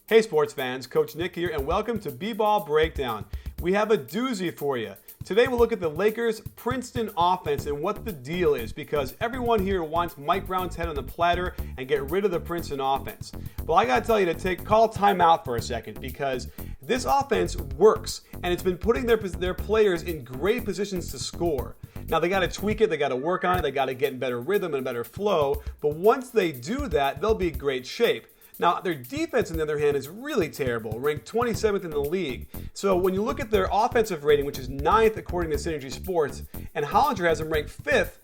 Hey sports fans, Coach Nick here and welcome to B-Ball Breakdown. We have a doozy for you. Today we'll look at the Lakers' Princeton Offense and what the deal is because everyone here wants Mike Brown's head on the platter and get rid of the Princeton Offense. Well, I gotta tell you to call timeout for a second because this offense works and it's been putting their players in great positions to score. Now they gotta tweak it, they gotta work on it, they gotta get in better rhythm and better flow, but once they do that, they'll be in great shape. Now, their defense, on the other hand, is really terrible, ranked 27th in the league. So when you look at their offensive rating, which is 9th according to Synergy Sports, and Hollinger has them ranked 5th,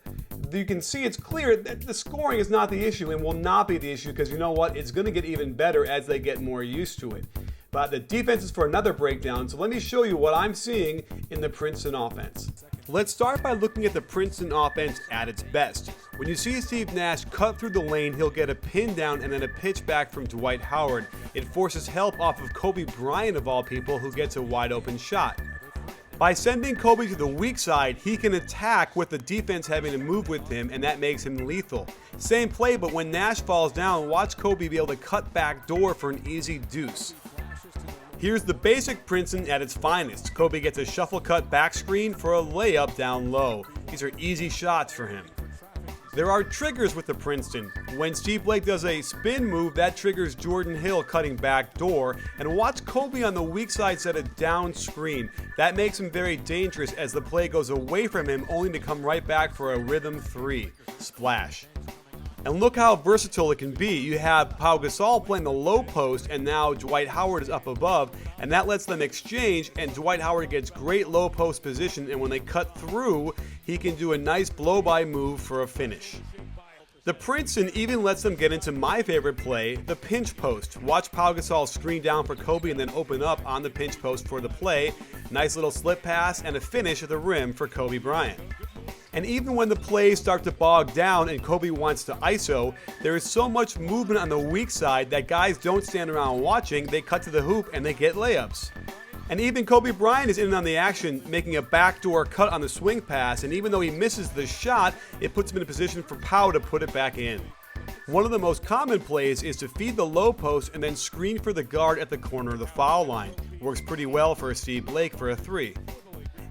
you can see it's clear that the scoring is not the issue and will not be the issue because you know what? It's going to get even better as they get more used to it. But the defense is for another breakdown, so let me show you what I'm seeing in the Princeton offense. Let's start by looking at the Princeton offense at its best. When you see Steve Nash cut through the lane, he'll get a pin down and then a pitch back from Dwight Howard. It forces help off of Kobe Bryant of all people, who gets a wide open shot. By sending Kobe to the weak side, he can attack with the defense having to move with him, and that makes him lethal. Same play, but when Nash falls down, watch Kobe be able to cut back door for an easy deuce. Here's the basic Princeton at its finest. Kobe gets a shuffle cut back screen for a layup down low. These are easy shots for him. There are triggers with the Princeton. When Steve Blake does a spin move, that triggers Jordan Hill cutting back door. And watch Kobe on the weak side set a down screen. That makes him very dangerous as the play goes away from him, only to come right back for a rhythm three. Splash. And look how versatile it can be. You have Pau Gasol playing the low post, and now Dwight Howard is up above, and that lets them exchange, and Dwight Howard gets great low post position, and when they cut through, he can do a nice blow-by move for a finish. The Princeton even lets them get into my favorite play, the pinch post. Watch Pau Gasol screen down for Kobe and then open up on the pinch post for the play. Nice little slip pass and a finish at the rim for Kobe Bryant. And even when the plays start to bog down and Kobe wants to ISO, there is so much movement on the weak side that guys don't stand around watching, they cut to the hoop and they get layups. And even Kobe Bryant is in on the action, making a backdoor cut on the swing pass, and even though he misses the shot, it puts him in a position for Pau to put it back in. One of the most common plays is to feed the low post and then screen for the guard at the corner of the foul line. Works pretty well for Steve Blake for a three.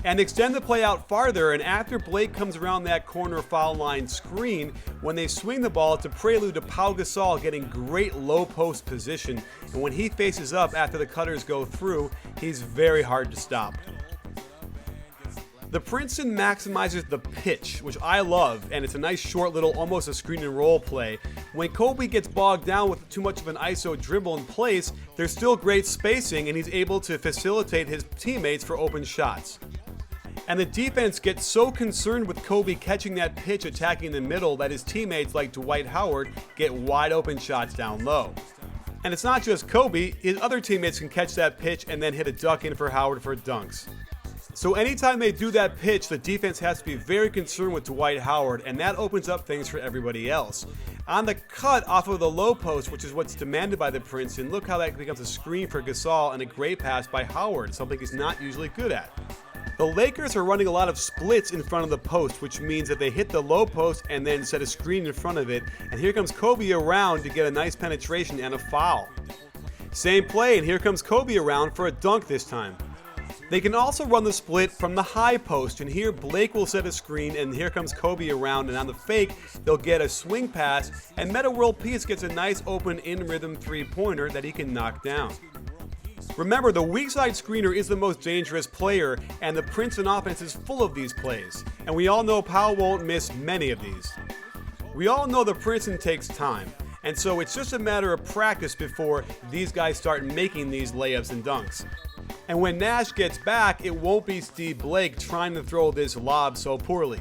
And extend the play out farther, and after Blake comes around that corner foul line screen, when they swing the ball, it's a prelude to Pau Gasol getting great low post position, and when he faces up after the cutters go through, he's very hard to stop. The Princeton maximizes the pitch, which I love, and it's a nice short little almost a screen and roll play. When Kobe gets bogged down with too much of an ISO dribble in place, there's still great spacing, and he's able to facilitate his teammates for open shots. And the defense gets so concerned with Kobe catching that pitch attacking the middle that his teammates like Dwight Howard get wide open shots down low. And it's not just Kobe, his other teammates can catch that pitch and then hit a duck in for Howard for dunks. So anytime they do that pitch, the defense has to be very concerned with Dwight Howard, and that opens up things for everybody else. On the cut off of the low post, which is what's demanded by the Princeton, look how that becomes a screen for Gasol and a great pass by Howard, something he's not usually good at. The Lakers are running a lot of splits in front of the post, which means that they hit the low post and then set a screen in front of it, and here comes Kobe around to get a nice penetration and a foul. Same play, and here comes Kobe around for a dunk this time. They can also run the split from the high post, and here Blake will set a screen, and here comes Kobe around, and on the fake, they'll get a swing pass, and Metta World Peace gets a nice open in-rhythm three-pointer that he can knock down. Remember, the weak side screener is the most dangerous player, and the Princeton offense is full of these plays. And we all know Pau won't miss many of these. We all know the Princeton takes time, and so it's just a matter of practice before these guys start making these layups and dunks. And when Nash gets back, it won't be Steve Blake trying to throw this lob so poorly.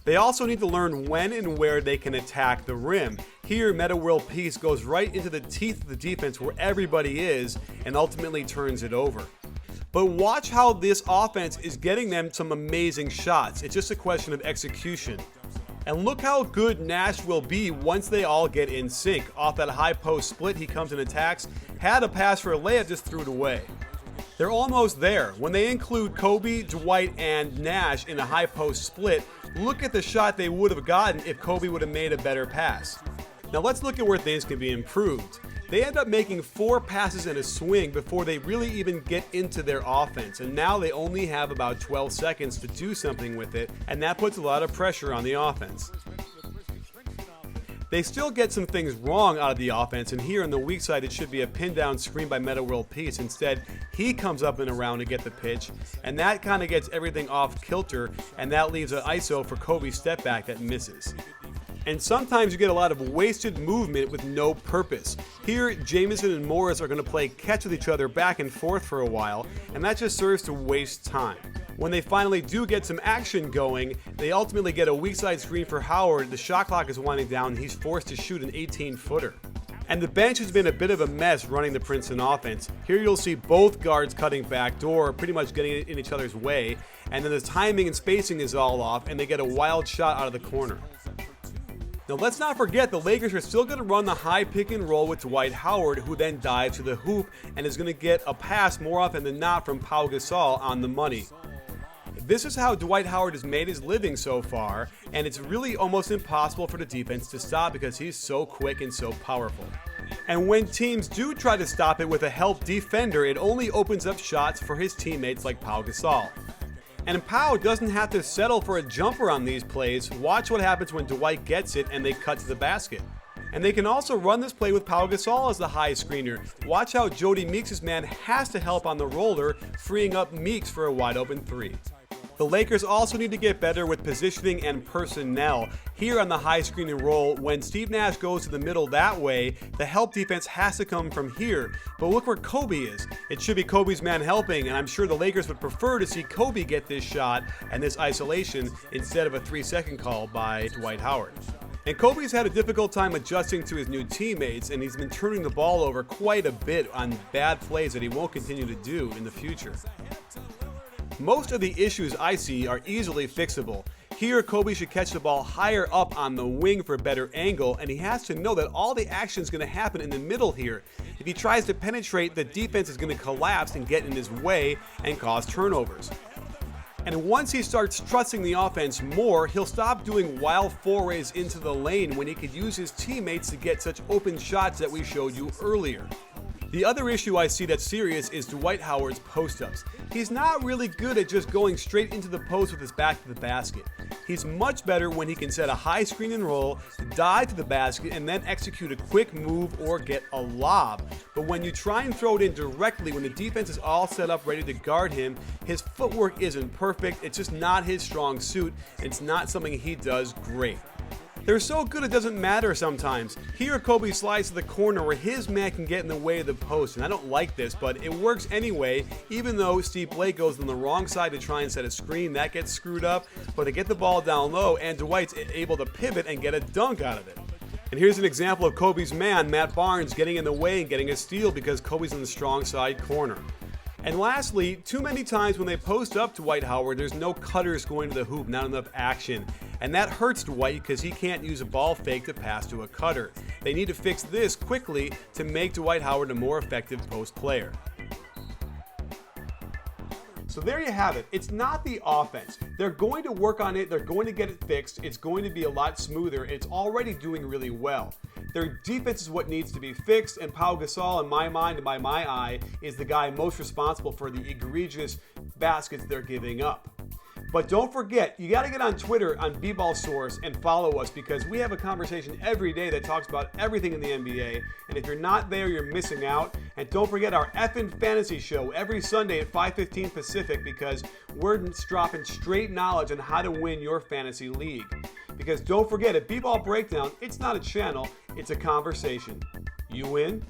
They also need to learn when and where they can attack the rim. Here, Metta World Peace goes right into the teeth of the defense where everybody is and ultimately turns it over. But watch how this offense is getting them some amazing shots. It's just a question of execution. And look how good Nash will be once they all get in sync. Off that high post split, he comes and attacks. Had a pass for a layup, just threw it away. They're almost there. When they include Kobe, Dwight, and Nash in a high post split, look at the shot they would have gotten if Kobe would have made a better pass. Now let's look at where things can be improved. They end up making 4 passes and a swing before they really even get into their offense, and now they only have about 12 seconds to do something with it, and that puts a lot of pressure on the offense. They still get some things wrong out of the offense, and here on the weak side it should be a pin down screen by Metta World Peace. Instead, he comes up and around to get the pitch, and that kind of gets everything off kilter, and that leaves an ISO for Kobe's step back that misses. And sometimes you get a lot of wasted movement with no purpose. Here, Jamison and Morris are going to play catch with each other back and forth for a while, and that just serves to waste time. When they finally do get some action going, they ultimately get a weak side screen for Howard. The shot clock is winding down, and he's forced to shoot an 18-footer. And the bench has been a bit of a mess running the Princeton offense. Here you'll see both guards cutting backdoor, pretty much getting in each other's way, and then the timing and spacing is all off, and they get a wild shot out of the corner. Now let's not forget the Lakers are still going to run the high pick and roll with Dwight Howard, who then dives to the hoop and is going to get a pass more often than not from Pau Gasol on the money. This is how Dwight Howard has made his living so far, and it's really almost impossible for the defense to stop because he's so quick and so powerful. And when teams do try to stop it with a help defender, it only opens up shots for his teammates like Pau Gasol. And Pau doesn't have to settle for a jumper on these plays. Watch what happens when Dwight gets it and they cut to the basket. And they can also run this play with Pau Gasol as the high screener. Watch how Jody Meeks' man has to help on the roller, freeing up Meeks for a wide open 3. The Lakers also need to get better with positioning and personnel. Here on the high screen and roll, when Steve Nash goes to the middle that way, the help defense has to come from here. But look where Kobe is. It should be Kobe's man helping, and I'm sure the Lakers would prefer to see Kobe get this shot and this isolation instead of a 3-second call by Dwight Howard. And Kobe's had a difficult time adjusting to his new teammates, and he's been turning the ball over quite a bit on bad plays that he won't continue to do in the future. Most of the issues I see are easily fixable. Here, Kobe should catch the ball higher up on the wing for a better angle, and he has to know that all the action is going to happen in the middle here. If he tries to penetrate, the defense is going to collapse and get in his way and cause turnovers. And once he starts trusting the offense more, he'll stop doing wild forays into the lane when he could use his teammates to get such open shots that we showed you earlier. The other issue I see that's serious is Dwight Howard's post-ups. He's not really good at just going straight into the post with his back to the basket. He's much better when he can set a high screen and roll, dive to the basket, and then execute a quick move or get a lob. But when you try and throw it in directly when the defense is all set up ready to guard him, his footwork isn't perfect. It's just not his strong suit. It's not something he does great. They're so good it doesn't matter sometimes. Here Kobe slides to the corner where his man can get in the way of the post, and I don't like this, but it works anyway, even though Steve Blake goes on the wrong side to try and set a screen. That gets screwed up, but they get the ball down low, and Dwight's able to pivot and get a dunk out of it. And here's an example of Kobe's man, Matt Barnes, getting in the way and getting a steal because Kobe's in the strong side corner. And lastly, too many times when they post up Dwight Howard, there's no cutters going to the hoop, not enough action. And that hurts Dwight because he can't use a ball fake to pass to a cutter. They need to fix this quickly to make Dwight Howard a more effective post player. So there you have it. It's not the offense. They're going to work on it. They're going to get it fixed. It's going to be a lot smoother. It's already doing really well. Their defense is what needs to be fixed, and Pau Gasol, in my mind and by my eye, is the guy most responsible for the egregious baskets they're giving up. But don't forget, you got to get on Twitter on B-Ball Source and follow us because we have a conversation every day that talks about everything in the NBA. And if you're not there, you're missing out. And don't forget our effing fantasy show every Sunday at 5:15 Pacific because we're dropping straight knowledge on how to win your fantasy league. Because don't forget, at B-Ball Breakdown, it's not a channel, it's a conversation. You win.